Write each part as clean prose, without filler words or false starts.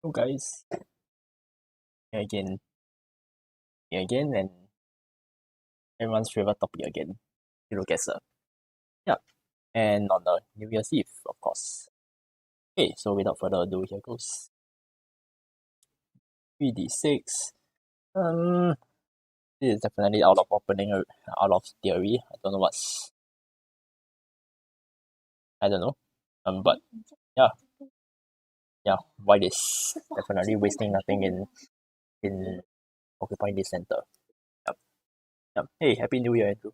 So guys, here again, and everyone's favorite topic again, Elo Guesser. Yeah, and on the New Year's Eve, of course. Okay, so without further ado, here goes 3d6. This is definitely out of opening, out of theory. I don't know what's, I don't know. But yeah, why this? Definitely wasting nothing in occupying this center. Yep, yep. Hey, happy New Year, Andrew.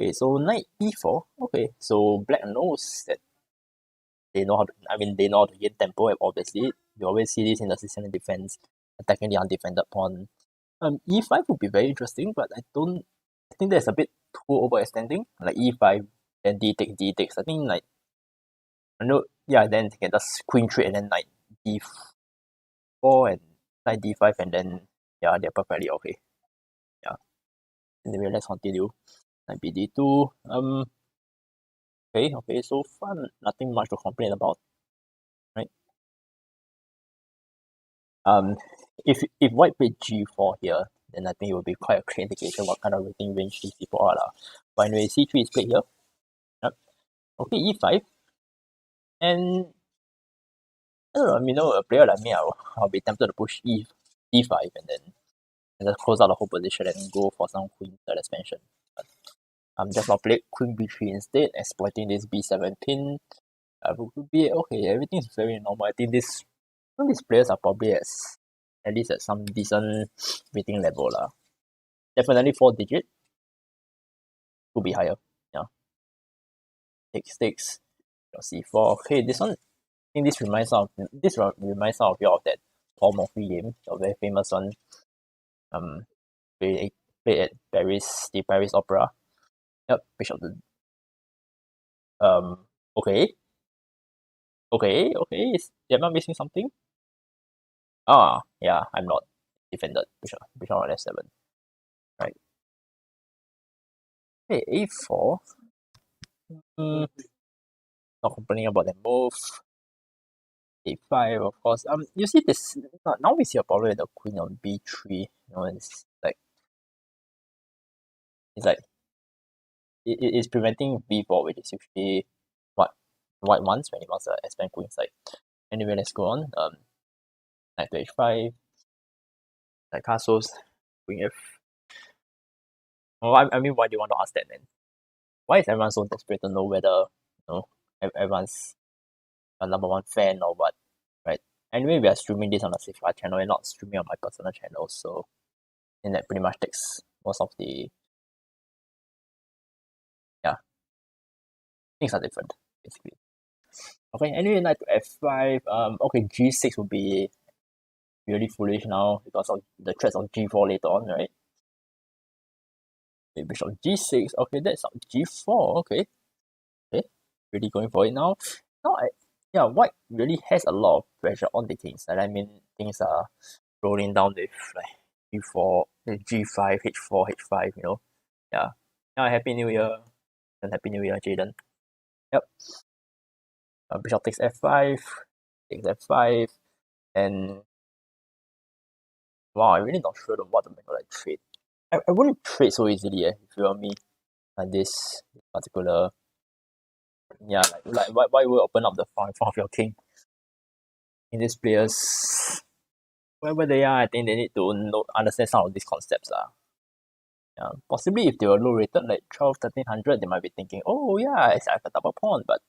Okay, so knight e4. Okay, so black knows that they know how to, they know how to gain tempo, obviously. You always see this in the system in defense, attacking the undefended pawn. E5 would be very interesting, but I think that's a bit too overextending. Like E5, then D takes, D takes. I think like, I know, yeah, then they can just queen trade and then knight D4 and knight D5 and then, yeah, they're perfectly okay. Yeah. Anyway, let's continue. Knight BD2. Okay, so far, nothing much to complain about, right? If white played G4 here, then I think it would be quite a clear indication what kind of rating range these people are. But anyway, C3 is played here. Yep. Okay, E5. And I don't know, a player like me, I'll be tempted to push D5 and just close out the whole position and go for some queen third expansion. But I'm just not played queen B3 instead, exploiting this B7 pin. Would be okay, everything's very normal. I think some of these players are probably at least at some decent rating level. Definitely 4 digit. Could be higher. Yeah. Takes your C4. Okay, this one, I think this reminds of you of that Paul Morphy game, the very famous one. Played at the Paris Opera. Yep, bishop to okay. Am I missing something? Yeah, I'm not defended. Bishop on F7. Right. Okay, A4. Not complaining about the move. A5, of course. You see this now we see a problem with the queen on B3. It's like it is preventing B4, which is usually what white wants when he wants to expand queen side. Anyway, let's go on. Knight to H5. Knight castles. Queen F. Well, why do you want to ask that then? Why is everyone so desperate to know whether everyone's a number one fan or what? Right? Anyway, we are streaming this on the Safeguard channel and not streaming on my personal channel, so and that pretty much takes most of the things are different, basically. Okay, anyway, knight to f5. Okay, g6 would be really foolish now because of the threats of g4 later on, right? Okay, bishop g6. Okay, that's g4. Okay, really going for it now. Now, white really has a lot of pressure on the king side. I mean, things are rolling down with like g4, g5, h4, h5. Yeah. Now, happy new year and happy new year, Jaden. Yep. Bishop takes f5, takes f5, and wow, I'm really not sure what to make of that trade. I wouldn't trade so easily, if you want me. This particular, why would open up the farm in front of your king? In these players, wherever they are, I think they need to understand some of these concepts. Yeah, possibly if they were low rated, like 12, 1300, they might be thinking, oh yeah, I have a double pawn, but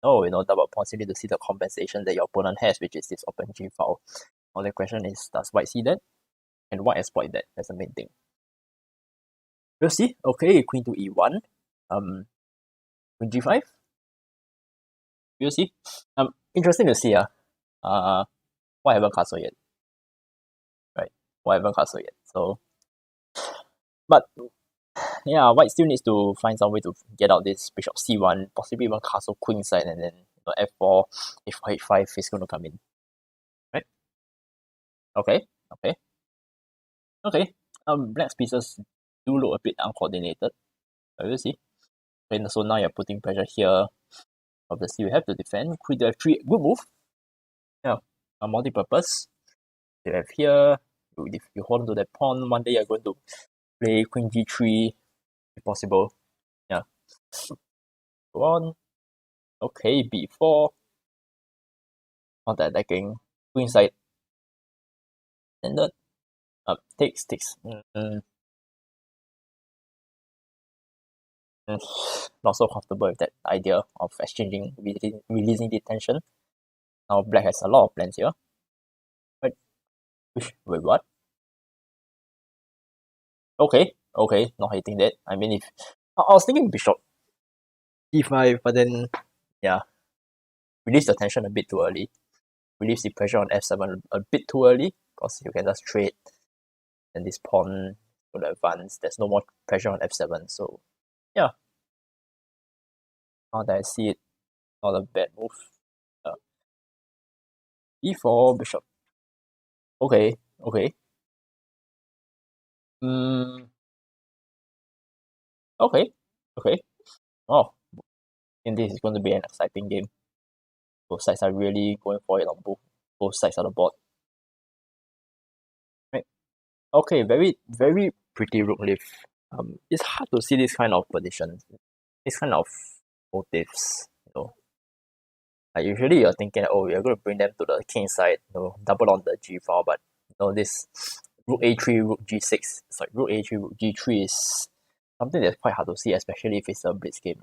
no, double pawns, you need to see the compensation that your opponent has, which is this open G file. Only question is, does white see that? And white exploit that? That's the main thing. We'll see. Okay, queen to e1. Queen g5. We'll see. Interesting to see. White haven't castle yet. Right? White haven't castle yet. So, but yeah, white still needs to find some way to get out this bishop c1, possibly even castle queenside, and then f4, h4, h5 is going to come in. Right? Okay. Black's pieces do look a bit uncoordinated. But we'll see. Okay, so now you're putting pressure here. Obviously, you have to defend. Queen to f3, good move. Yeah, a multi-purpose. You have here, if you hold on to that pawn, one day you're going to play queen g3, if possible. Yeah. Go on. Okay, b4. Counter attacking. Queen side. Standard. Takes. Not so comfortable with that idea of exchanging, releasing the tension. Now black has a lot of plans here. Wait, what? Okay, not hating that. I mean, if I was thinking bishop d5, but then yeah, release the tension a bit too early. Release the pressure on f7 a bit too early, because you can just trade and this pawn will advance. There's no more pressure on f7. So yeah, now that I see it, not a bad move. e4 bishop. Okay. Okay. Oh, and this is going to be an exciting game. Both sides are really going for it on both sides of the board. Right. Okay, very, very pretty rook lift. It's hard to see this kind of positions, this kind of motives, Like usually you're thinking, oh, you're going to bring them to the king side, double on the g file, but this rook a3, rook g6, rook a3, rook g3 is something that's quite hard to see, especially if it's a blitz game,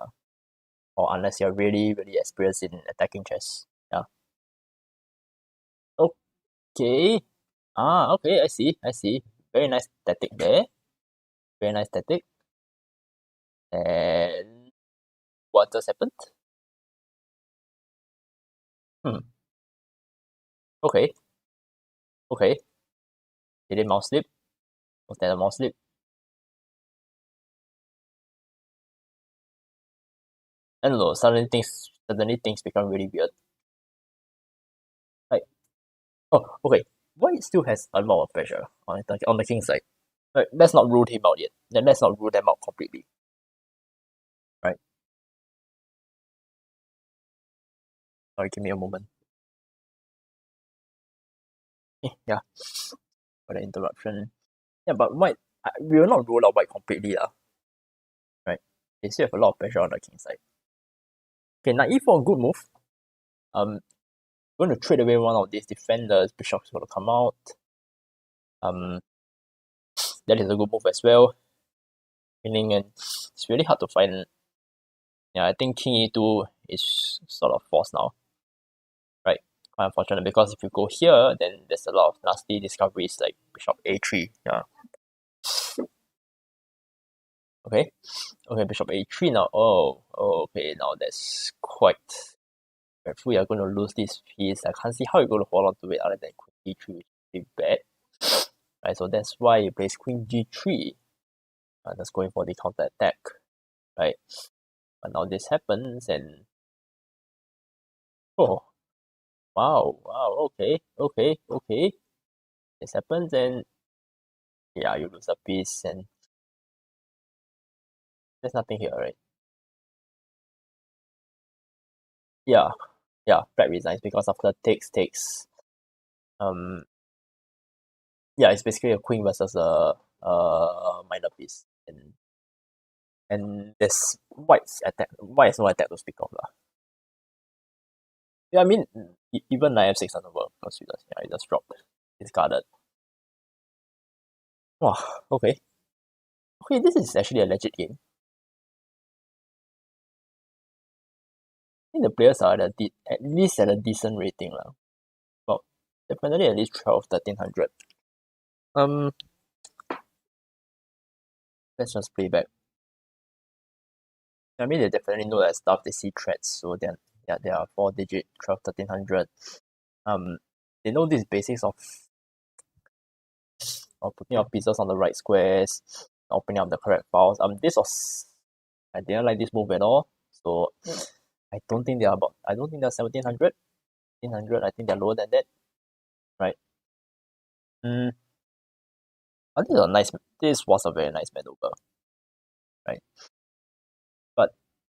or unless you're really, really experienced in attacking chess. Yeah. Okay. Okay, I see. Very nice tactic there. Very nice tactic. And what just happened? Okay. Did it mouse slip? Was that a mouse slip? I don't know, suddenly things become really weird. Like, oh, okay. White still has a lot of pressure on the king side. Right, let's not rule him out yet. Then let's not rule them out completely. Right. Sorry, give me a moment. Yeah. For the interruption. Yeah, but white, we will not rule out white completely, right? They still have a lot of pressure on the king side. Okay, now e4, good move. Going to trade away one of these defenders. Bishop's going to come out. That is a good move as well. Meaning, and it's really hard to find. Yeah, I think king e2 is sort of forced now. Right, quite unfortunate because if you go here, then there's a lot of nasty discoveries like bishop a3. Yeah. Okay. Okay, bishop a3 now. Okay, now that's quite dreadful. You're going to lose this piece. I can't see how you're going to hold on to it other than queen d3, which is bad. Right, so that's why you plays queen g3. Just going for the counter attack. Right. But now this happens and oh wow, okay. This happens and yeah, you lose a piece and there's nothing here, right? Yeah, black resigns because of the takes. Yeah, it's basically a queen versus a minor piece, and this white has no attack to speak of lah. Yeah, I mean even knight f6 doesn't work because you just it just dropped. Discarded. Wow, okay. Okay, this is actually a legit game. I think the players are at least at a decent rating lah. Well, definitely at least 12, 1300. Let's just play back. I mean, they definitely know that stuff. They see threats, so then yeah, they are 4-digit, 12, 1300. They know these basics of putting your pieces on the right squares, opening up the correct files. I didn't like this move at all. So I don't think they're 1700, 1800. I think they're lower than that, right? I think this was a very nice maneuver, right? But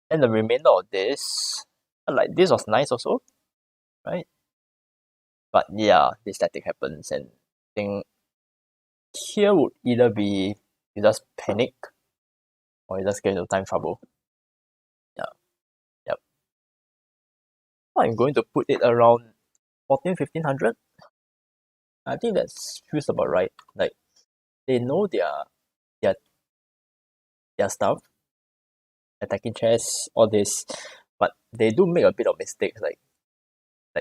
then the remainder of this, like this was nice also, right? But yeah, this static happens and I think here would either be you just panic or you just get into time trouble. Yeah. Yep. I'm going to put it around 1500. I think that's feels about right. Like they know their their stuff, attacking chess, all this, but they do make a bit of mistakes like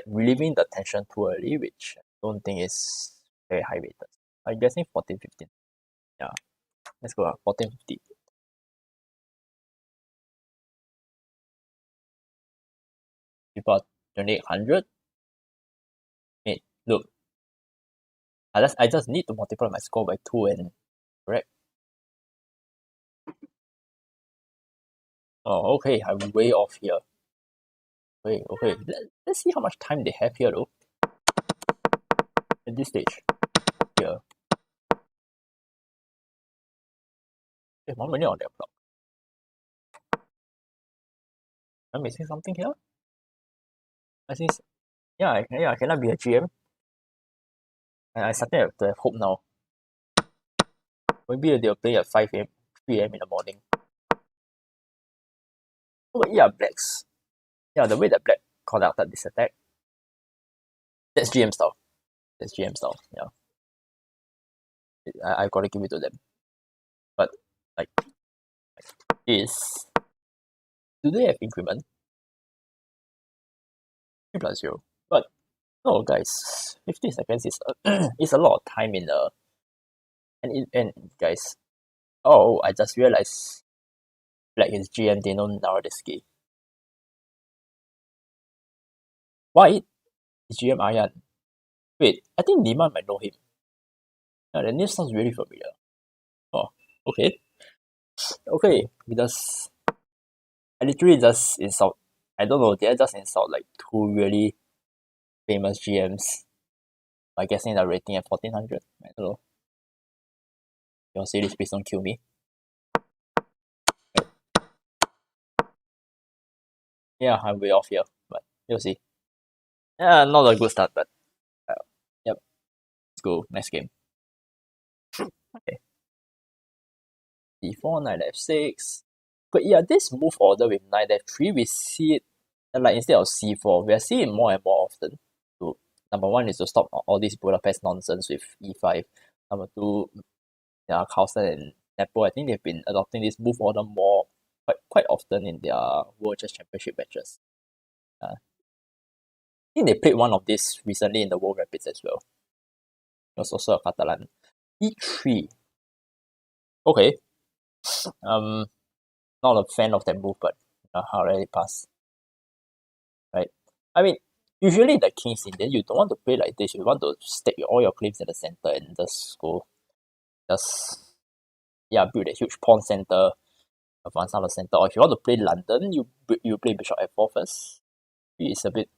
relieving the tension too early, which I don't think is very high rated. I'm guessing 14, 15. Yeah. Let's go 1450. You got 2800. Hey, look, I just need to multiply my score by 2 and correct. Oh, okay, I'm way off here. Okay. Let's see how much time they have here though. At this stage. Here. There's 1 minute on their clock. I'm missing something here? I think yeah, I cannot be a GM. I started to have hope now. Maybe they'll play at 5 a.m., 3 a.m. in the morning. Oh yeah, blacks. Yeah, the way that black conducted this attack. That's GM style. Yeah. I gotta give it to them. But like is do they have increment? 3+0. But no guys, 50 seconds is is a lot of time in the and guys. Oh, I just realized black is GM Dino Narodesky. White is GM Aryan. Wait, I think Nima might know him. Yeah, the name sounds really familiar. Oh, okay. Okay, because I literally just insult. I don't know, did I just insult like two really famous GMs by guessing the rating at 1400? I don't know. Your series, please don't kill me. Yeah, I'm way off here, but you'll see. Yeah, not a good start, but yep. Let's go. Next game. Okay. D4, knight f6. But yeah, this move order with knight f3, we see it like instead of c4, we are seeing it more and more often. So number one is to stop all this Budapest nonsense with e5. Number two, yeah, Carlsen and Nepo, I think they've been adopting this move order more quite often in their World Chess Championship matches. think they played one of this recently in the World Rapids as well. It was also a Catalan. E3. Okay. Not a fan of that move, but how let it pass. Right? I mean, usually the King's Indian, you don't want to play like this. You want to stake all your claims at the center and just go, build a huge pawn center, advance on the center. Or if you want to play London, you play Bishop F4 first. It's a bit,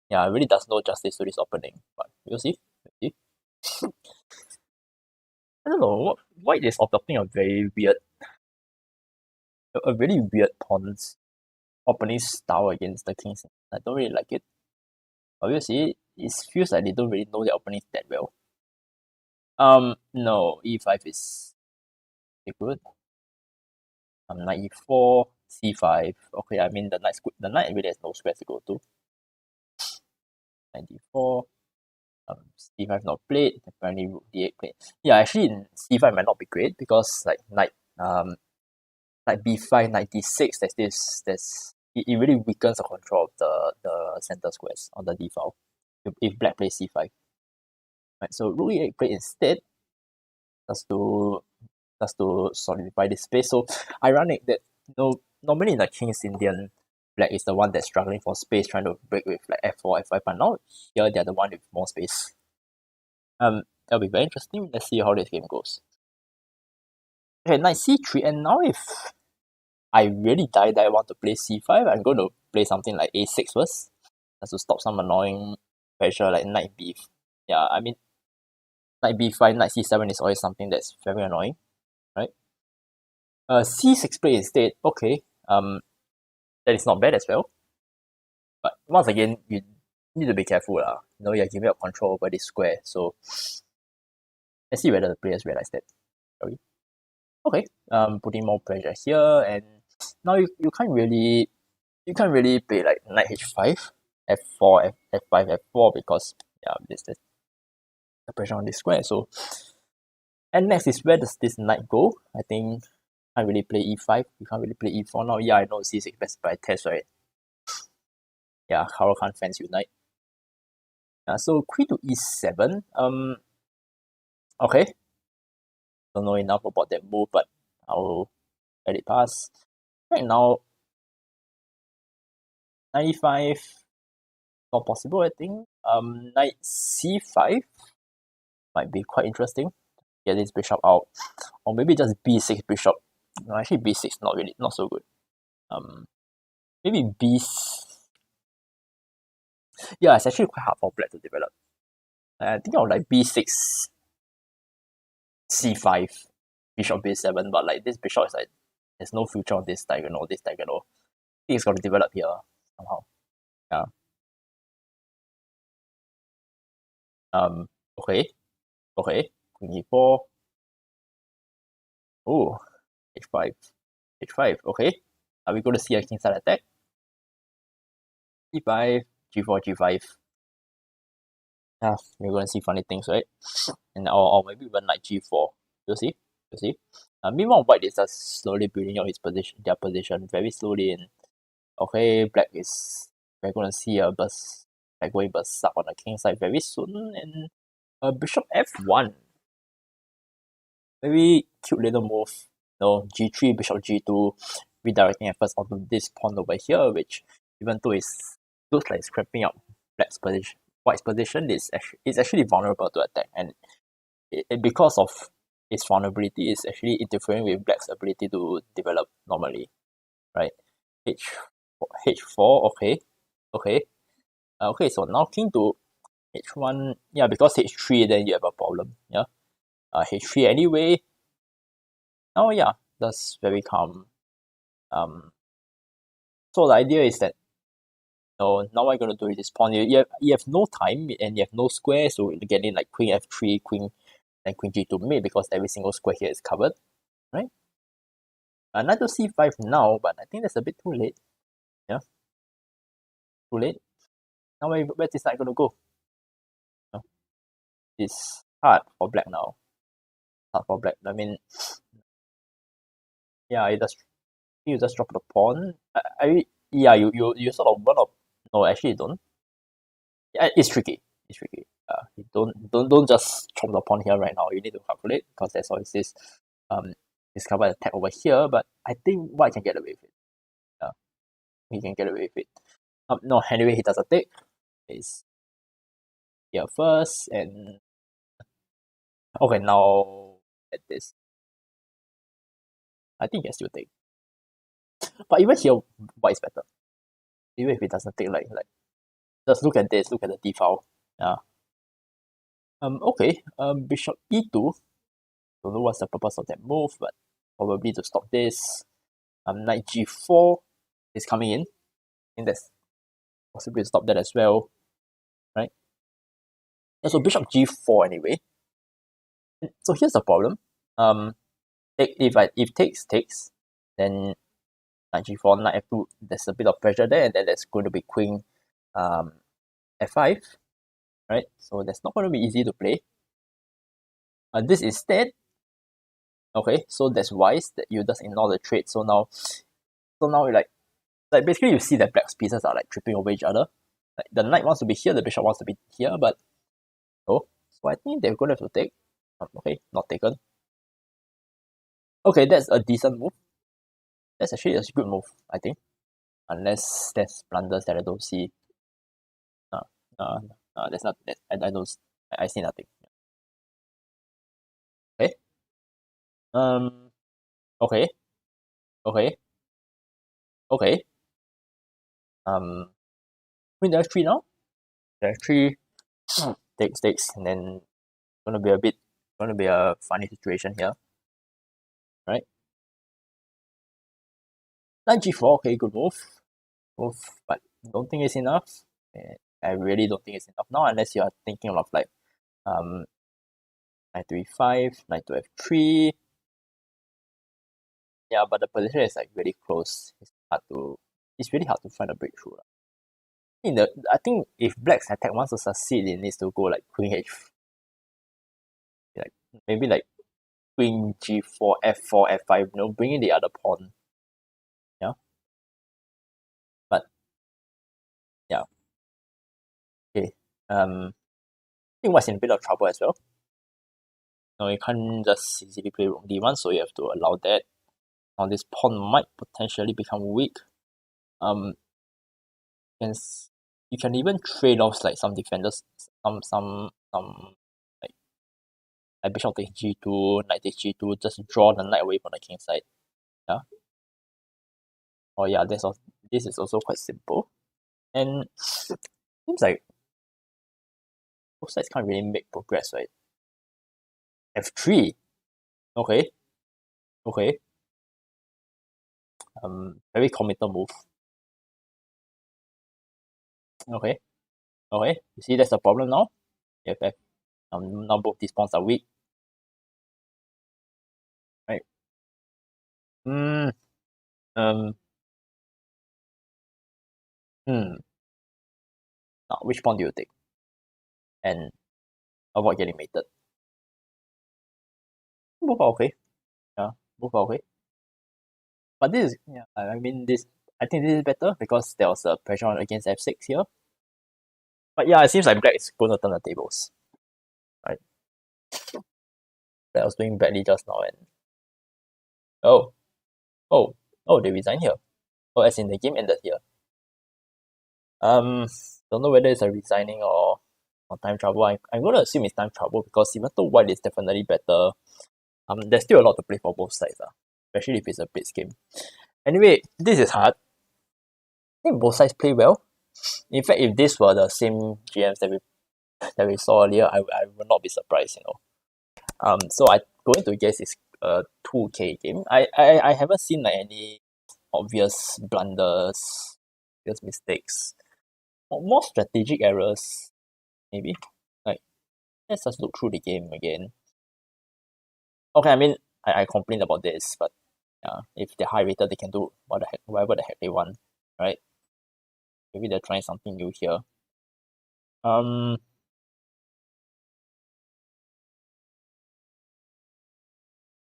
it really does no justice to this opening. But we'll see. We'll see. I don't know. White is adopting a really weird pawns opening style against the Kings. I don't really like it. Obviously, it feels like they don't really know their openings that well. No, E5 is good. Knight E4, C5. Okay, I mean the knight really has no square to go to. Knight D4. C5 not played. Apparently rook D8 played. Yeah, actually in C5 might not be great because like knight B5, knight D6. It really weakens the control of the center squares on the D file. If black plays C5. Right, so rook E8 played instead. Just to solidify this space. So ironic that normally in the King's Indian, black is the one that's struggling for space, trying to break with like F4, F5, but now here they're the one with more space. That'll be very interesting. Let's see how this game goes. Okay, knight C3, and now if I really want to play C5, I'm going to play something like A6 first, just to stop some annoying pressure like knight B. Yeah, I mean knight B5, knight C7 is always something that's very annoying, right? C6 play instead. Okay, that is not bad as well. But once again, you need to be careful lah. You're giving up control over this square. So let's see whether the players realize that. Sorry. Okay. Putting more pressure here, and now you can't really play like knight H5, F4, F5, F4 because this the pressure on this square. So and next is where does this knight go? I think can't really play E5. You can't really play E4 now. Yeah, I know C6 best by test, right? Yeah, Caro-Kann fans unite. So queen to E7. Okay. Don't know enough about that move, but I'll let it pass. Right now, 95 not possible, I think. Knight C5 might be quite interesting. Get this bishop out. Or maybe just B6 bishop. No, actually B6 not so good. Maybe B. Yeah, it's actually quite hard for black to develop. I think I would like B6 C5 bishop B7, but like this bishop is like there's no future on this diagonal. I think it's got to develop here somehow. Yeah. Okay. Queen E4. Oh, H5. H5. Okay. Are we going to see a kingside attack? E5, G4, G5. Yeah, you're going to see funny things, right? And or maybe even like G4. You'll see. Meanwhile, white is just slowly building up their position very slowly. And okay, black is we're going to see a burst, like going berserk on the king side very soon. And bishop F1. Very cute little move. G3, bishop G2, redirecting efforts onto this pawn over here, which even though it looks like it's cramping up white's position is actually vulnerable to attack, and because of its vulnerability, it's actually interfering with black's ability to develop normally, right? H4, okay, so now king to H1, because H3 then you have a problem, H3 anyway. Oh yeah, that's very calm. So the idea is that now what you're gonna do is this pawn. You have no time and you have no square, so you get in like queen F3, queen G2 mate because every single square here is covered, right? Knight to C5 now, but I think that's a bit too late. Yeah, too late. Now where's this knight gonna go? It's hard for black now. Hard for black. I mean, yeah, you just drop the pawn. You sort of no, actually you don't. Yeah, it's tricky. It's tricky. You don't just chop the pawn here right now. You need to calculate because there's always this discover attack over here. But I think White can get away with it. Yeah, he can get away with it. No, anyway, he doesn't take. He's here first, and okay, now at this, I think he can still take. But even here, White is better. Even if he doesn't take, like just look at this. Look at the default. Yeah. Okay. Bishop e2. Don't know what's the purpose of that move, but probably to stop this. Knight g4 is coming in. I think that's possibly to stop that as well, right? Yeah, so bishop g4 anyway. So here's the problem. If takes, then knight g4, knight f2, there's a bit of pressure there, and then there's going to be queen f5, right? So that's not going to be easy to play. This instead, okay, so that's wise that you just ignore the trade. So now like basically you see that black's pieces are like tripping over each other. Like the knight wants to be here, the bishop wants to be here, but no. So I think they're going to have to take. Okay, not taken. Okay, that's a decent move. That's actually a good move, I think. Unless there's blunders that I don't see. There's not. I don't. I see nothing. Okay. Okay. Okay. Okay. Queen f3 now. F3 takes, and then gonna be a funny situation here, right? Knight g4. Okay, good move, but don't think it's enough. I really don't think it's enough now, unless you are thinking of like knight to e5, knight to f3. Yeah, but the position is like really close. It's really hard to find a breakthrough. I think if black's attack wants to succeed, it needs to go like queen h, like maybe like queen g4, f4, f5. Bring in the other pawn. Yeah, but yeah, okay. I think White's in a bit of trouble as well. No, you can't just easily play rook d1, so you have to allow that. Now this pawn might potentially become weak. You can you can even trade off like some defenders, some like bishop takes g2, knight takes g2, just draw the knight away from the king side. Yeah. Oh yeah, this is also quite simple. And seems like both sides can't really make progress, right? f3. Okay. Okay. Very committal move. Okay. Okay. You see that's the problem now? Now both these pawns are weak. Right. Hmm. Um Now which pawn do you take? And avoid getting mated. Both are okay. Yeah, both are okay. But this is I think this is better because there was a pressure on against f6 here. But yeah, it seems like black is going to turn the tables. Right. Black was doing badly just now, and oh, oh, oh, they resigned here. Oh, as in the game ended here. Don't know whether it's a resigning or time trouble. I'm gonna assume it's time trouble because even though white is definitely better, there's still a lot to play for both sides, especially if it's a blitz game. Anyway, this is hard. I think both sides play well. In fact, if this were the same GMs that we saw earlier, I would not be surprised, So I going to guess it's a 2K game. I haven't seen like any obvious blunders, obvious mistakes, or more strategic errors, maybe. Like let's just look through the game again. Okay, I complained about this, but yeah, if they're high rated, they can do whatever the heck they want, right? Maybe they're trying something new here.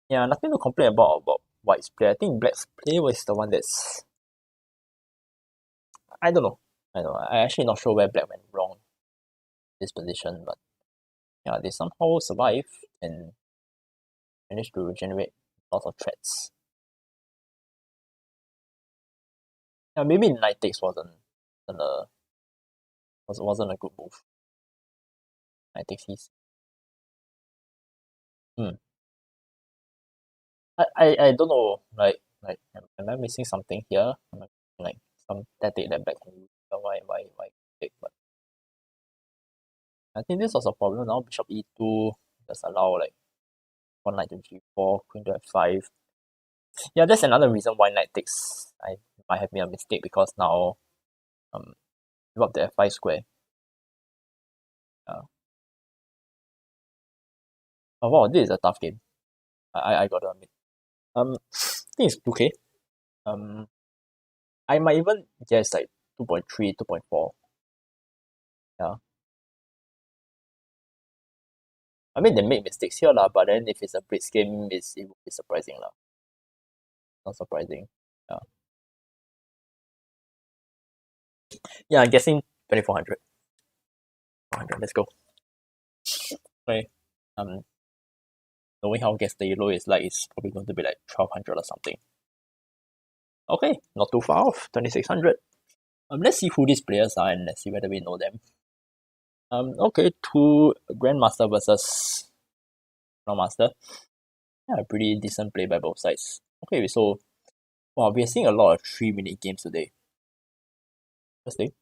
Yeah, nothing to complain about White's play. I think Black's play was the one that's I don't know. I actually not sure where Black went wrong. this position, but yeah, they somehow survive and manage to generate lots of threats. Yeah, maybe knight takes wasn't a good move. Knight takes his. I don't know, like am I missing something here? Am I like some tactic that black can use? Why take? But I think this was a problem now. Bishop e2 just allow like one knight to g4, queen to f5. Yeah, that's another reason why knight takes I might have made a mistake because now give up the f5 square. Oh wow, this is a tough game. I gotta admit. I think it's 2k. I might even guess like 2.3, 2.4. Yeah. I mean they make mistakes here lah, but then if it's a blitz game, it will be surprising lah. Not surprising. Yeah. Yeah, I'm guessing 2400. 400, let's go. Okay. Knowing how gas the Elo is like, it's probably going to be like 1200 or something. Okay, not too far off, 2600. Let's see who these players are and let's see whether we know them. Okay, two Grandmaster versus Grandmaster. Yeah, pretty decent play by both sides. Okay, so wow, we're seeing a lot of 3-minute games today. Interesting.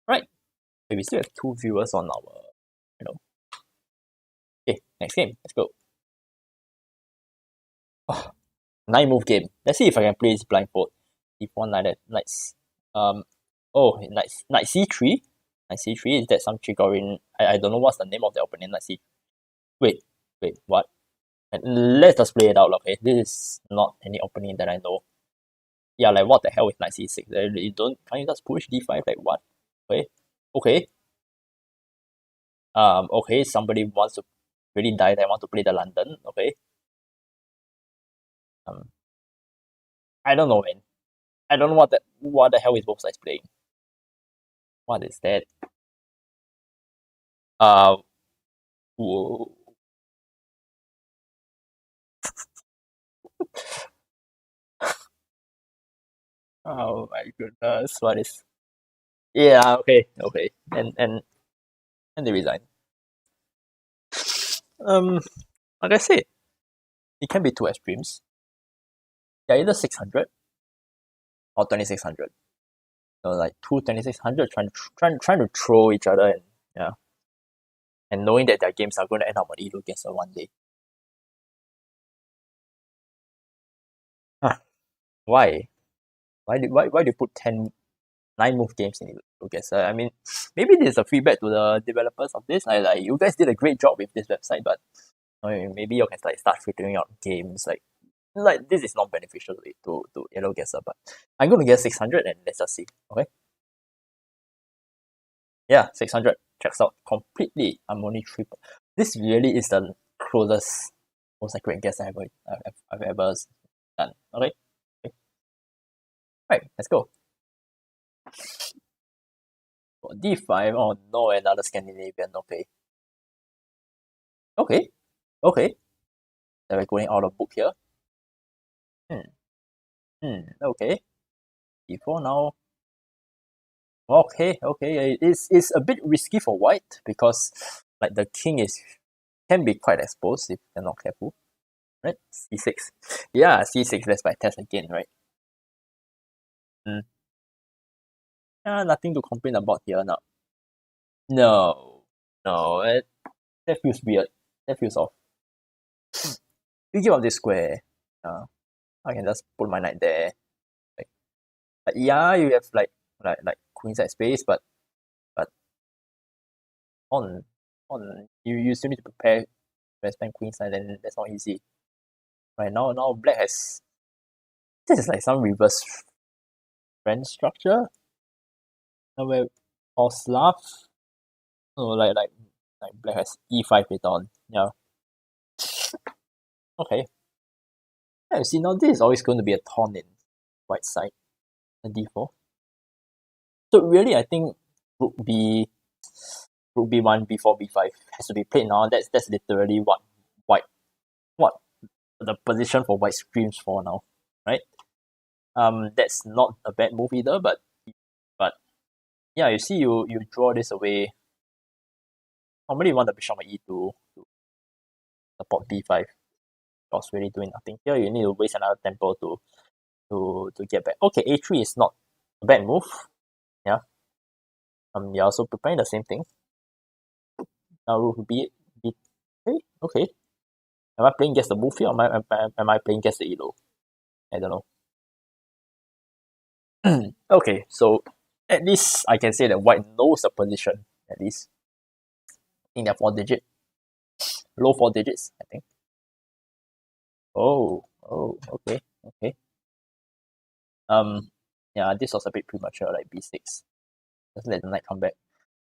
Right. Okay, we still have 2 viewers on our, Okay, next game. Let's go. Oh, 9-move game. Let's see if I can play this blindfold. E4 knight, knights. Oh, knight c3. Knight c3, is that some Chigorin? I don't know what's the name of the opening. Knight c. Wait, what? Let's just play it out, okay? This is not any opening that I know. Yeah, like what the hell with knight c6? You don't, can't you just push d5? Like what? Okay. Okay, somebody wants to really die. They want to play the London. Okay. I don't know, man. I don't know what the hell is both sides playing. What is that? Whoa. Oh my goodness, what is? Yeah, okay. And they resign. Like I said, it can be two extremes. Yeah, either 600 or 2600. So like two 2600 trying to throw each other and yeah. And knowing that their games are going to end up on Elo Guesser one day. Huh. Why? Why do you put 9-move games in Elo Guesser? I mean, maybe this is a feedback to the developers of this. Like you guys did a great job with this website, but maybe you can like start filtering out games like this is not beneficial to Elo Guesser, but I'm gonna get 600 and let's just see. Okay. Yeah, 600 checks out completely. I'm only 3. This really is the closest most accurate guess I've ever done. Okay. Right, let's go. D5. Oh no, another Scandinavian. Okay. Then we're going out of book here. Okay. D4 now. Okay. It's a bit risky for white because like the king can be quite exposed if you're not careful. Right? C6. Yeah, C6, let's by test again, right? Yeah, nothing to complain about here now. No. That feels weird. That feels off. You give up this square. I can just put my knight there. Like yeah, you have like queenside space, but on you still need to prepare spend queenside, and that's not easy. Right now black has this is like some reverse friend structure. Where or Slav. Oh, like black has e5 later on. Yeah. Okay. Yeah, you see now this is always going to be a taunt in white side. And d4. So really I think rook b, rook b1, b4, b5 has to be played now. That's literally white what the position for white screams for now, right? That's not a bad move either, but yeah, you see, you draw this away. Normally, you want the bishop on e2 to support b5. Because really doing nothing here. You need to waste another tempo to get back. Okay, a3 is not a bad move. Yeah. You're also preparing the same thing. Now rook b okay, okay. Am I playing against the move here, or am I playing against the elo? I don't know. Okay, so at least I can say that white knows the position. At least in their 4 digit, low 4 digits, I think. Oh, okay, okay. Yeah, this was a bit premature, like b6. Just let the knight come back.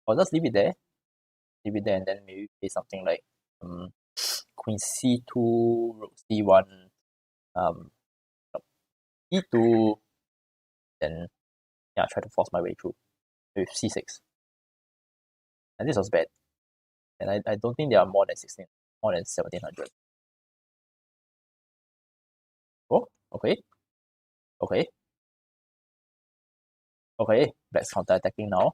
Or just leave it there. Leave it there, and then maybe play something like queen c2, rook c1, um, e2, then yeah, try to force my way through with c6. And this was bad. And I don't think there are more than 1700. Oh, okay, okay, okay. Black's counter-attacking now.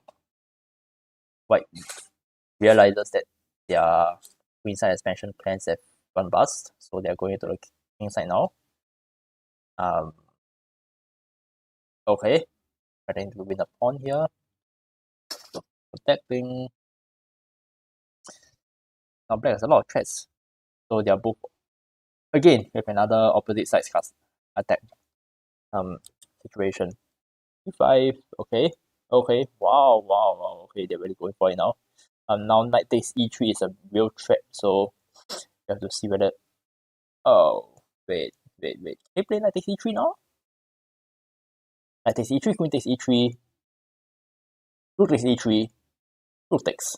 White realizes that their queenside expansion plans have gone bust, so they're going to the king side now. Okay, trying to win a pawn here. Protecting. Now black has a lot of threats, so they are both again with another opposite sides cast attack situation. e5, okay, okay, wow, okay, they're really going for it now. Now knight takes e3 is a real threat, so you have to see whether. Oh, wait. Can you play knight takes e3 now? Knight takes e3, queen takes e3, rook takes e3, rook takes.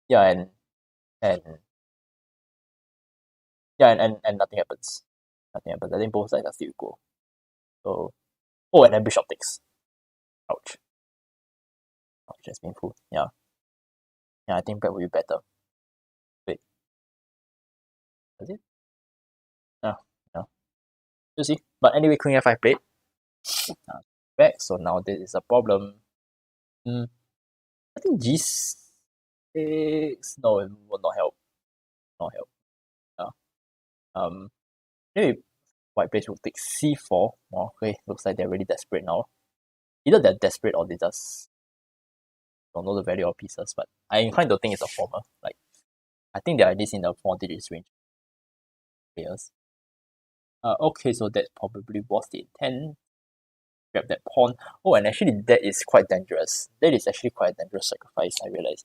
Yeah, and yeah, and nothing happens. Nothing happens. I think both sides are still equal. So, oh, and then bishop takes. Ouch. Ouch, that's painful. Yeah. Yeah, I think black will be better. Wait, is it? Yeah, yeah. You see. But anyway, queen f5 played. Back, so now this is a problem. I think g6. No, it will not help. Not help. Yeah. Maybe white plays rook takes c4. Oh, okay, looks like they're really desperate now. Either they're desperate or they just don't know the value of pieces, but I inclined to think it's a former. Like, I think they're at least in the 4 digits range players. Okay, so that probably was the intent. Grab that pawn. Oh, and actually that is quite dangerous. That is actually quite a dangerous sacrifice, I realize.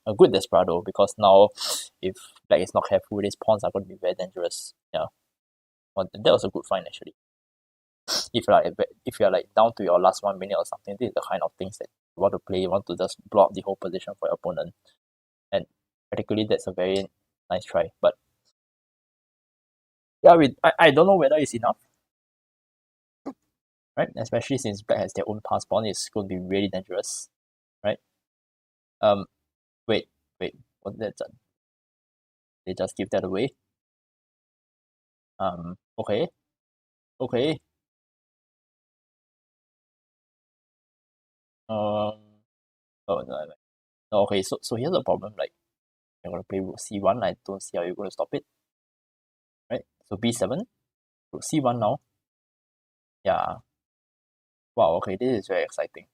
A good desperado, because now if black is not careful, these pawns are going to be very dangerous. Yeah. Well, that was a good find actually. If you're like down to your last 1 minute or something, this is the kind of things that you want to play. You want to just blow up the whole position for your opponent. And particularly that's a very nice try. But yeah, I don't know whether it's enough. Right? Especially since black has their own pass pawn, it's going to be really dangerous. Right? Um wait, what that's they just give that away. Okay. Okay. Oh no, okay, so here's the problem, like I'm gonna play rook c1, I don't see how you're gonna stop it. Right? So b7, rook c1 now. Yeah. Wow, okay, this is very exciting.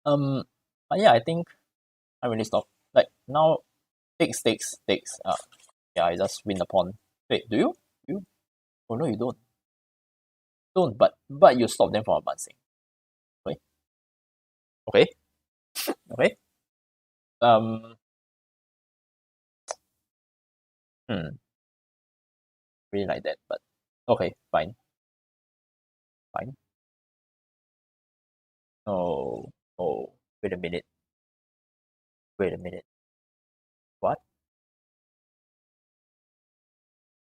But yeah, I think I really stop. Like now takes. Yeah, I just win the pawn. Wait, do you? You? Oh no, you don't. Don't, but you stop them from advancing. Okay. Okay. Okay. Um hmm, really like that, but okay, fine. Fine. Oh, oh, wait a minute. Wait a minute. What?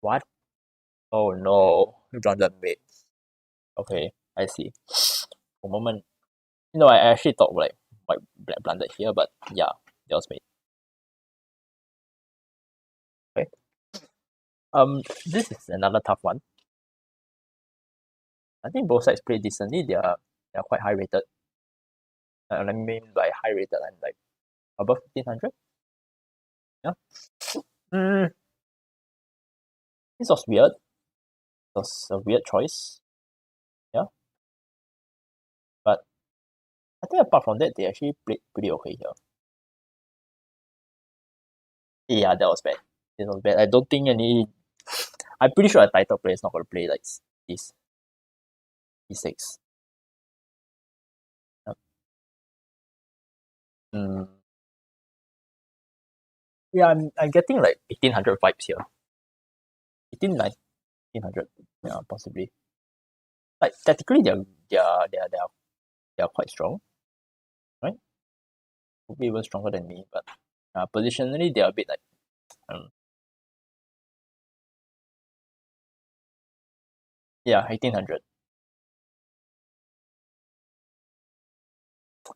What? Oh no. You don't done wait. Okay, I see. For a moment, I actually thought like white black blundered here, but yeah, that was made. Okay. This is another tough one. I think both sides played decently. They are quite high rated. I mean by high rated, I'm like above 1500. Yeah. This was weird. It was a weird choice. Yeah. But I think apart from that, they actually played pretty okay here. Yeah, that was bad. It was bad. I don't think any. I'm pretty sure a title player is not going to play like this E6. Mm, yeah, I'm getting like 1800 vibes here. 1900. Yeah, possibly. Like technically, they're quite strong, right? Could be even stronger than me, but positionally they're a bit like um, yeah, 1800.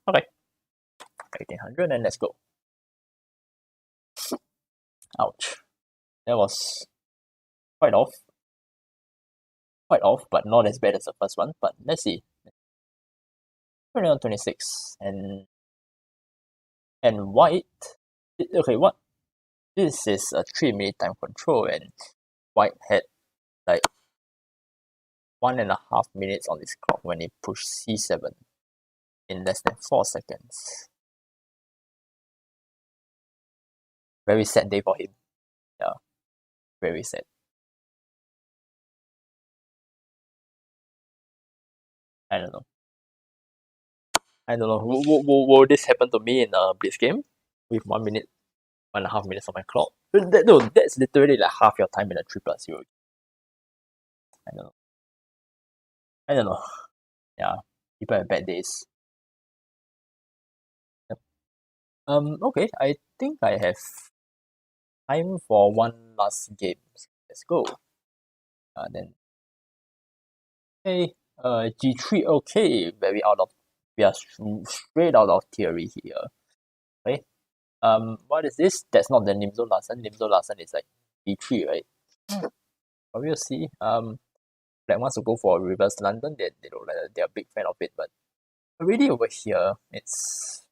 Okay, 1800, and let's go. Ouch, that was quite off, but not as bad as the first one. But let's see. 21-26, and white. Okay, what? This is a 3-minute time control, and white had like 1.5 minutes on this clock when he pushed c7 in less than 4 seconds. Very sad day for him. Yeah, very sad. I don't know. Will this happen to me in a blitz game with 1 minute, 1.5 minutes on my clock? No, that's literally like half your time in a 3+0. I don't know. I don't know. Yeah, people have bad days. Yep. Okay, I think I have time for one last game. Let's go. Then okay, G3. Okay, we are straight out of theory here. Okay. What is this? That's not the Nimzo Larsen. Nimzo Larsen is like B3, right? But we'll see. Black wants to go for reverse London. They don't like they're a big fan of it, but already over here, it's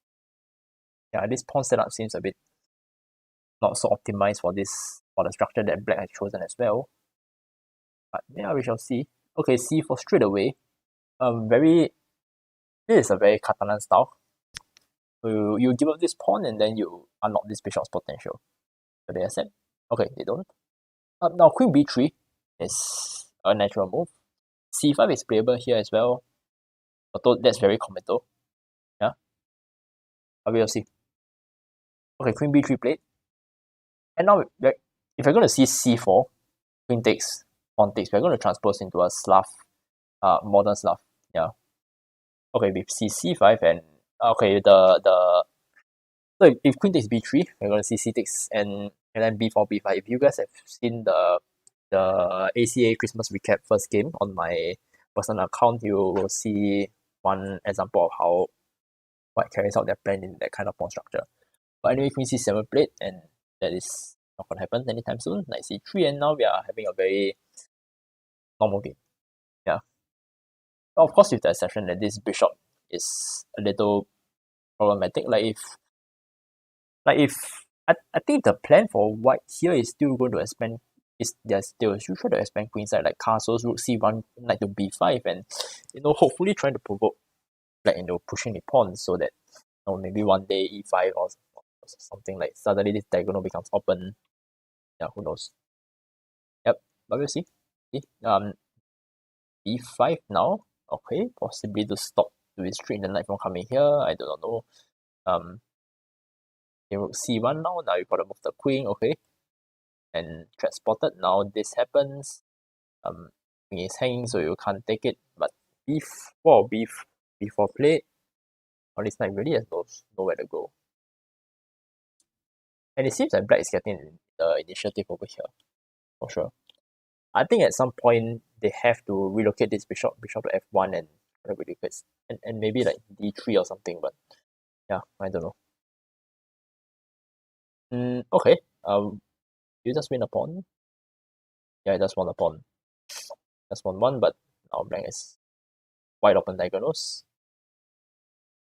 this pawn setup seems a bit not so optimized for the structure that black has chosen as well. But yeah, we shall see. Okay, C4 straight away. Very this is a very Catalan style. So you give up this pawn and then you unlock this bishop's potential. So they accept. Okay, they don't. Now queen b3 is a natural move. C5 is playable here as well, although that's very committal. Yeah, but we'll see. Okay, queen b3 played. And now, if you're going to see c4, queen takes, pawn takes, we're going to transpose into a Slav, modern Slav. Yeah. Okay, with c5 and okay, so if queen takes b3, we're going to see c takes and then b4 b5. If you guys have seen the ACA Christmas recap first game on my personal account, you will see one example of how white carries out their plan in that kind of pawn structure. But anyway, queen c7 played, and that is not going to happen anytime soon. Knight c3, and now we are having a very normal game. Yeah. But of course, with the exception that this bishop is a little problematic. I think the plan for white here is still going to expand. They're still try to expand queenside like castles, rook c1, knight to b5, and hopefully trying to provoke black into pushing the pawns so that maybe one day e5 or something like suddenly this diagonal becomes open. Yeah, who knows? Yep, but we'll see. Okay, e5 now. Okay, possibly to stop to restrict the knight from coming here. I do not know. Rook c1 now. Now you gotta move the queen. Okay, and threat spotted. Now this happens. Queen is hanging, so you can't take it. But b4, b4 played. Now this knight really has nowhere to go. And it seems like black is getting the initiative over here, for sure. I think at some point they have to relocate this bishop to f1 and ridiculous. And maybe like D3 or something, but yeah, I don't know. Okay. You just win a pawn. Yeah, I just won a pawn. Just won one, but our blank is wide open diagonals.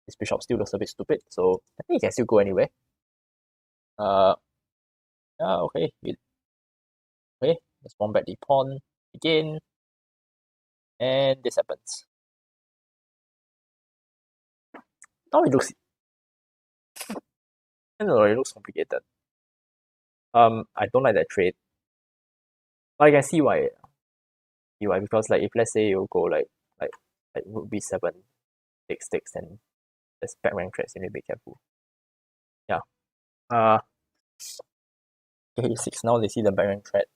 This bishop still looks a bit stupid, so I think he can still go anywhere. Uh, yeah, okay. Okay, let's pawn back the pawn again, and this happens. Now it looks, I don't know, it looks complicated. I don't like that trade. But I can see why. See why, because like if let's say you go like rook b7, takes, then there's back rank threats, you need to be careful. Yeah. Okay, 6 now they see the back rank threat.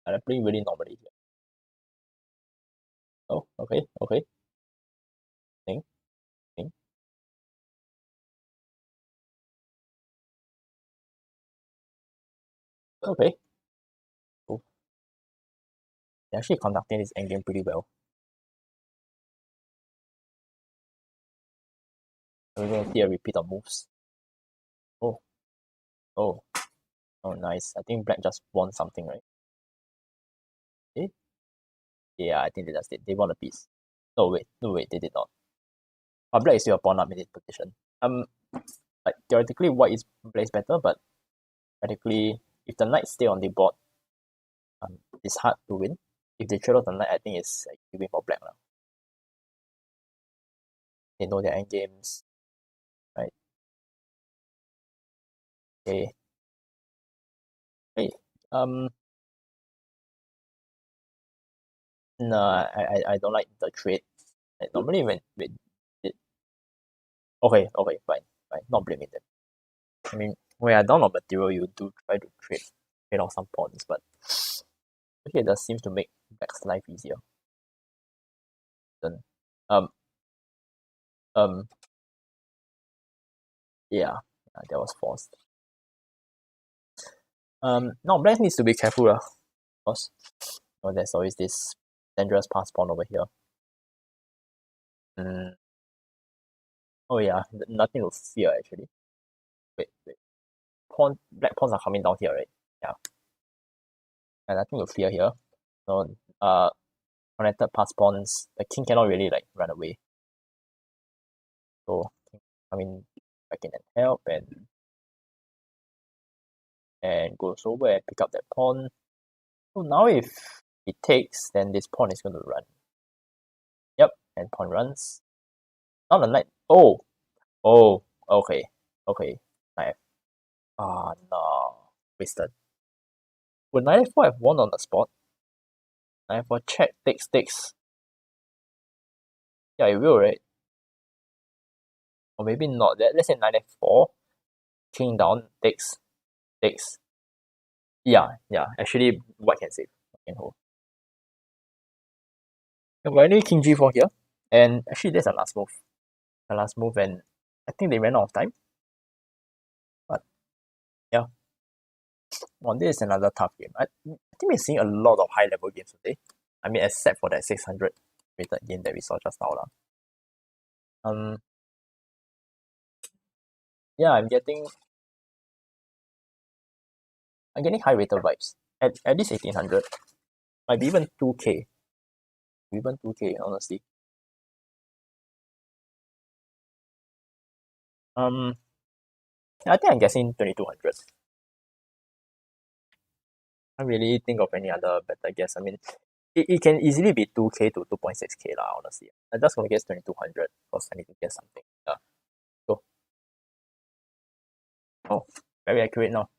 And I'm playing really normally here. Oh, okay. Think. Okay. Cool. They're actually conducting this endgame pretty well. We're going to see a repeat of moves. Oh. Oh. Oh, nice. I think black just won something, right? Eh? Yeah, I think they just did. They won a piece. No, wait, they did not. But black is still a pawn up in this position. Like theoretically, white is plays better, but practically, if the knights stay on the board, it's hard to win. If they trade off the knight, I think it's like you win for black now. They know their end games, right? Okay. Hey, no, I don't like the trade. Like normally when it, okay, fine, not blaming them. I mean, when you're down on material, you do try to trade off some pawns, but okay, that seems to make black's life easier. Then, um, um, yeah, that was forced. Now black needs to be careful, because there's always this dangerous pass pawn over here. Oh yeah, nothing to fear actually. Wait, black pawns are coming down here, right? Yeah, and nothing to fear here. So, connected pass pawns, the king cannot really like run away. So, I mean, back in and help and goes over and pick up that pawn. So now if it takes, then this pawn is going to run. Yep, and pawn runs. Now the knight. Oh, okay, knight. Ah, no, wasted. Would knight f4 have won on the spot? Knight f4 check, takes. Yeah, it will, right? Or maybe not. Let's say knight f4, king down, takes. Yeah, actually, white can save. Can hold. But anyway, king g4 here. And actually, that's the last move. And I think they ran out of time. But yeah, well, this is another tough game. I think we're seeing a lot of high level games today. I mean, except for that 600 rated game that we saw just now. Yeah, I'm getting high rated vibes. At least 1800. Might be even 2K. Even 2K, honestly. I think I'm guessing 2200. I can't really think of any other better guess. I mean, it can easily be 2K to 2.6K lah, honestly. I'm just gonna guess 2200 because I need to guess something. Yeah. Go. Oh, very accurate now.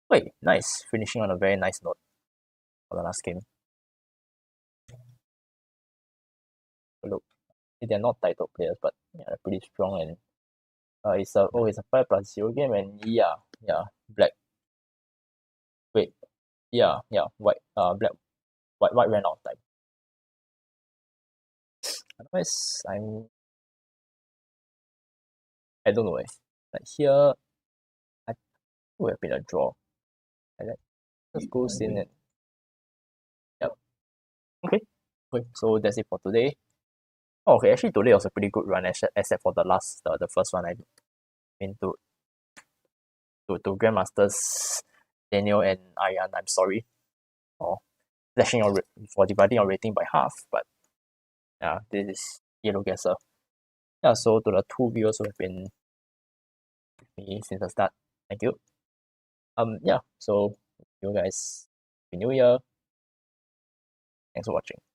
Wait, nice. Finishing on a very nice note for the last game. Look, they're not title players, but yeah, they're pretty strong and it's a 5+0 game and yeah, black. Wait, yeah, white white ran out of time. Otherwise, I don't know. Like here, I think would have been a draw. Like that. Just goes in and yep. Okay. Okay, so that's it for today. Oh, okay, actually today was a pretty good run, except for the first one I mean to Grandmasters Daniel and Ayan. I'm sorry for for dividing your rating by half, but yeah, this is Elo Guesser. Yeah, so to the two viewers who have been with me since the start, thank you. Yeah, so you guys, Happy New Year. Thanks for watching.